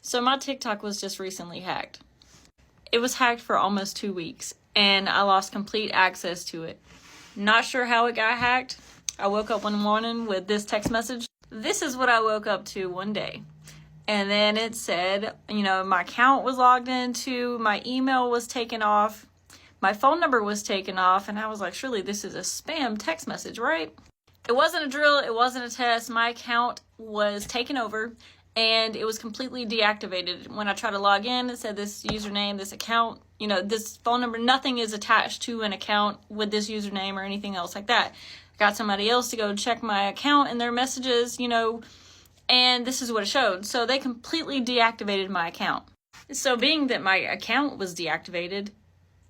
So my TikTok was just recently hacked. It was hacked for almost 2 weeks, and I lost complete access to it. Not sure how it got hacked. I woke up one morning with this text message. This is what I woke up to one day. And then it said, my account was logged into, my email was taken off, my phone number was taken off, and I was like, surely this is a spam text message, right? It wasn't a drill, it wasn't a test. My account was taken over, and it was completely deactivated. When I tried to log in, it said this username, this account, this phone number, nothing is attached to an account with this username or anything else like that. I got somebody else to go check my account and their messages, and this is what it showed. So they completely deactivated my account. So being that my account was deactivated,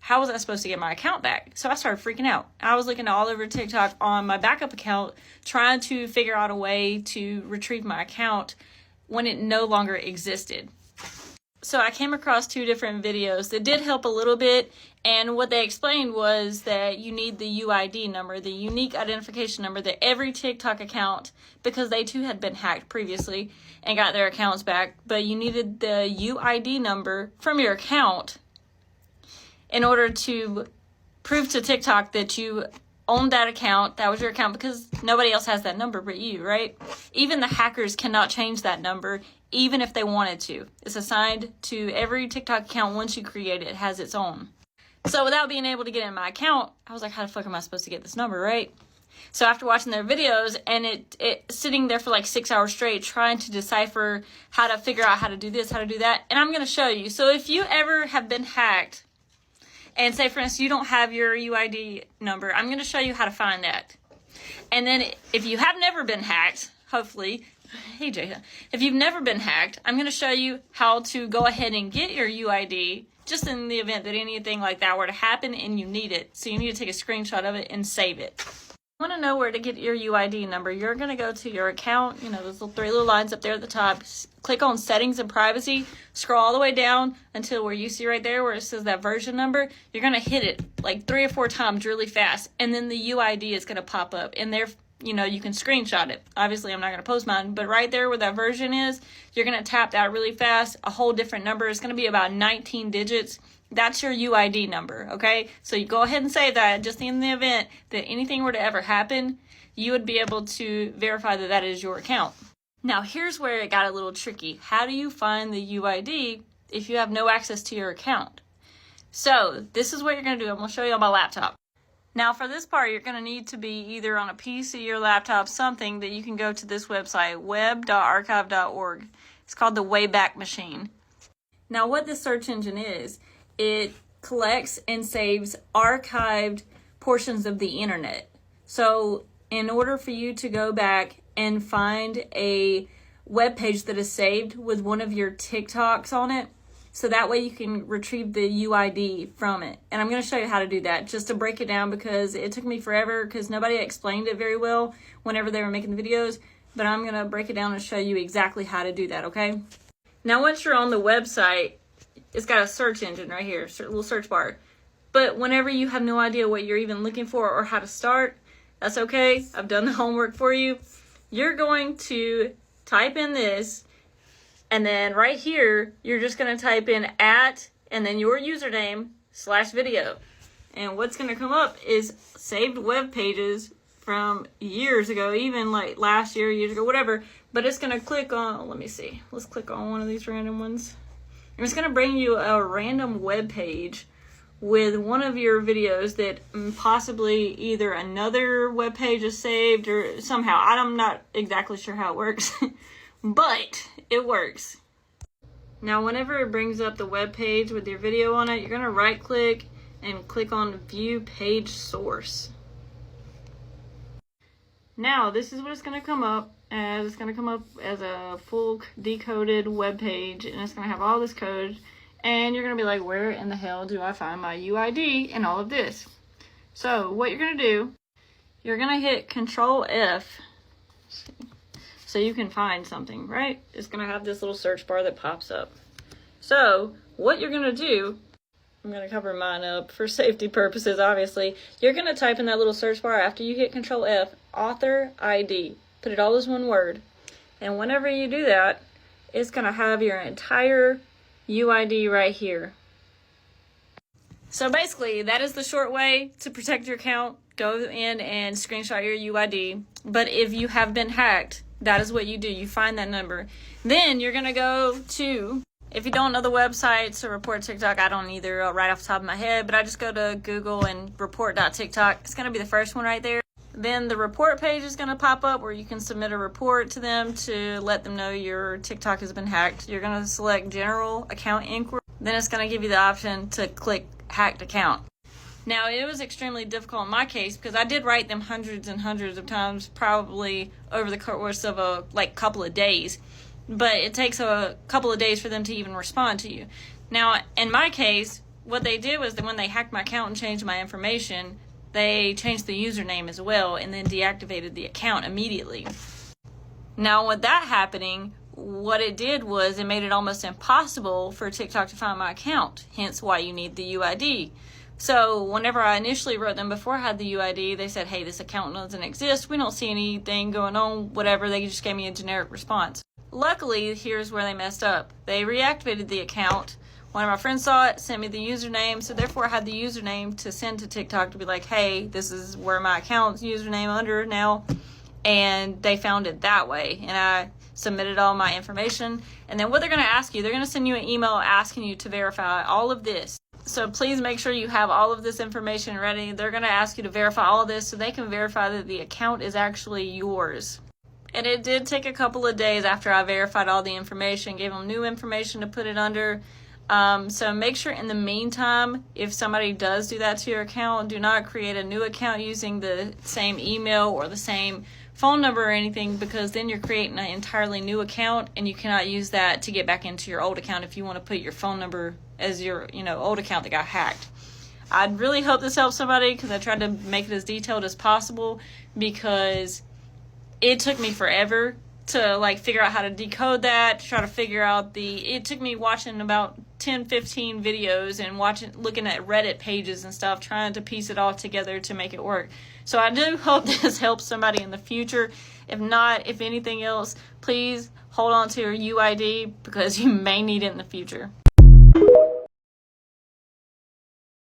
how was I supposed to get my account back? So I started freaking out. I was looking all over TikTok on my backup account, trying to figure out a way to retrieve my account when it no longer existed. So I came across 2 different videos that did help a little bit, and what they explained was that you need the UID number, the unique identification number, that every TikTok account, because they too had been hacked previously and got their accounts back, but you needed the UID number from your account in order to prove to TikTok that you owned that account, that was your account, because nobody else has that number but you, right? Even the hackers cannot change that number, even if they wanted to. It's assigned to every TikTok account. Once you create it, it has its own. So without being able to get in my account, I was like, how the fuck am I supposed to get this number, right? So after watching their videos and it sitting there for like 6 hours straight trying to decipher how to figure out how to do this, how to do that, and I'm going to show you. So if you ever have been hacked, and say, for instance, you don't have your UID number, I'm going to show you how to find that. And then if you have never been hacked, hopefully, hey Jay, if you've never been hacked, I'm going to show you how to go ahead and get your UID, just in the event that anything like that were to happen and you need it. So you need to take a screenshot of it and save it. Want to know where to get your UID number? You're going to go to your account, those 3 little lines up there at the top, click on settings and privacy, scroll all the way down until where you see right there where it says that version number. You're going to hit it like 3 or 4 times really fast, and then the UID is going to pop up, and there, you can screenshot it. Obviously, I'm not going to post mine, but right there where that version is, you're going to tap that really fast. A whole different number. It's going to be about 19 digits. That's your UID number, okay? So you go ahead and save that, just in the event that anything were to ever happen, you would be able to verify that that is your account. Now, here's where it got a little tricky. How do you find the UID if you have no access to your account? So this is what you're going to do. I'm going to show you on my laptop. Now, for this part, you're going to need to be either on a PC or laptop, something that you can go to this website, web.archive.org. It's called the Wayback Machine. Now, what this search engine is, it collects and saves archived portions of the internet. So in order for you to go back and find a web page that is saved with one of your TikToks on it, so that way you can retrieve the UID from it. And I'm going to show you how to do that, just to break it down, because it took me forever because nobody explained it very well whenever they were making the videos. But I'm going to break it down and show you exactly how to do that, okay? Now, once you're on the website, it's got a search engine right here, a little search bar. But whenever you have no idea what you're even looking for or how to start, that's okay. I've done the homework for you. You're going to type in this, and then right here, you're just going to type in @ and then your username /video. And what's going to come up is saved web pages from years ago, even like last year, years ago, whatever. But it's going to click on, let me see. Let's click on one of these random ones. And it's going to bring you a random web page with one of your videos that possibly either another web page is saved or somehow. I'm not exactly sure how it works, but it works. Now, whenever it brings up the web page with your video on it, you're going to right click and click on View Page Source. Now, this is what it's going to come up as. It's going to come up as a full decoded web page, and it's going to have all this code, and you're going to be like, where in the hell do I find my UID and all of this? So what you're going to do, you're going to hit Control F so you can find something, right? It's going to have this little search bar that pops up. So what you're going to do, I'm going to cover mine up for safety purposes, obviously. You're going to type in that little search bar after you hit Control F, author ID. Put it all as one word. And whenever you do that, it's going to have your entire UID right here. So basically, that is the short way to protect your account. Go in and screenshot your UID. But if you have been hacked, that is what you do. You find that number. Then you're going to go to, if you don't know the website to report TikTok, I don't either right off the top of my head, but I just go to Google and report.tiktok. It's going to be the first one right there. Then the report page is going to pop up where you can submit a report to them to let them know your TikTok has been hacked. You're going to select General Account Inquiry. Then it's going to give you the option to click Hacked Account. Now, it was extremely difficult in my case because I did write them hundreds and hundreds of times, probably over the course of a couple of days. But it takes a couple of days for them to even respond to you. Now, in my case, what they did was that when they hacked my account and changed my information, they changed the username as well and then deactivated the account immediately. Now, with that happening, what it did was it made it almost impossible for TikTok to find my account, hence why you need the UID. So whenever I initially wrote them before I had the UID, they said, hey, this account doesn't exist. We don't see anything going on, whatever. They just gave me a generic response. Luckily, here's where they messed up. They reactivated the account. One of my friends saw it, sent me the username, so therefore I had the username to send to TikTok to be like, hey, this is where my account's username under now. And they found it that way. And I submitted all my information. And then what they're going to ask you, they're going to send you an email asking you to verify all of this. So please make sure you have all of this information ready. They're going to ask you to verify all of this so they can verify that the account is actually yours. And it did take a couple of days after I verified all the information, gave them new information to put it under. So make sure in the meantime, if somebody does do that to your account, do not create a new account using the same email or the same phone number or anything, because then you're creating an entirely new account and you cannot use that to get back into your old account if you want to put your phone number as your old account that got hacked. I'd really hope this helps somebody because I tried to make it as detailed as possible because it took me forever to figure out how to decode that, try to figure out it took me watching about 10-15 videos and looking at Reddit pages and stuff, trying to piece it all together to make it work. So I do hope this helps somebody in the future. If not, if anything else, please hold on to your UID because you may need it in the future.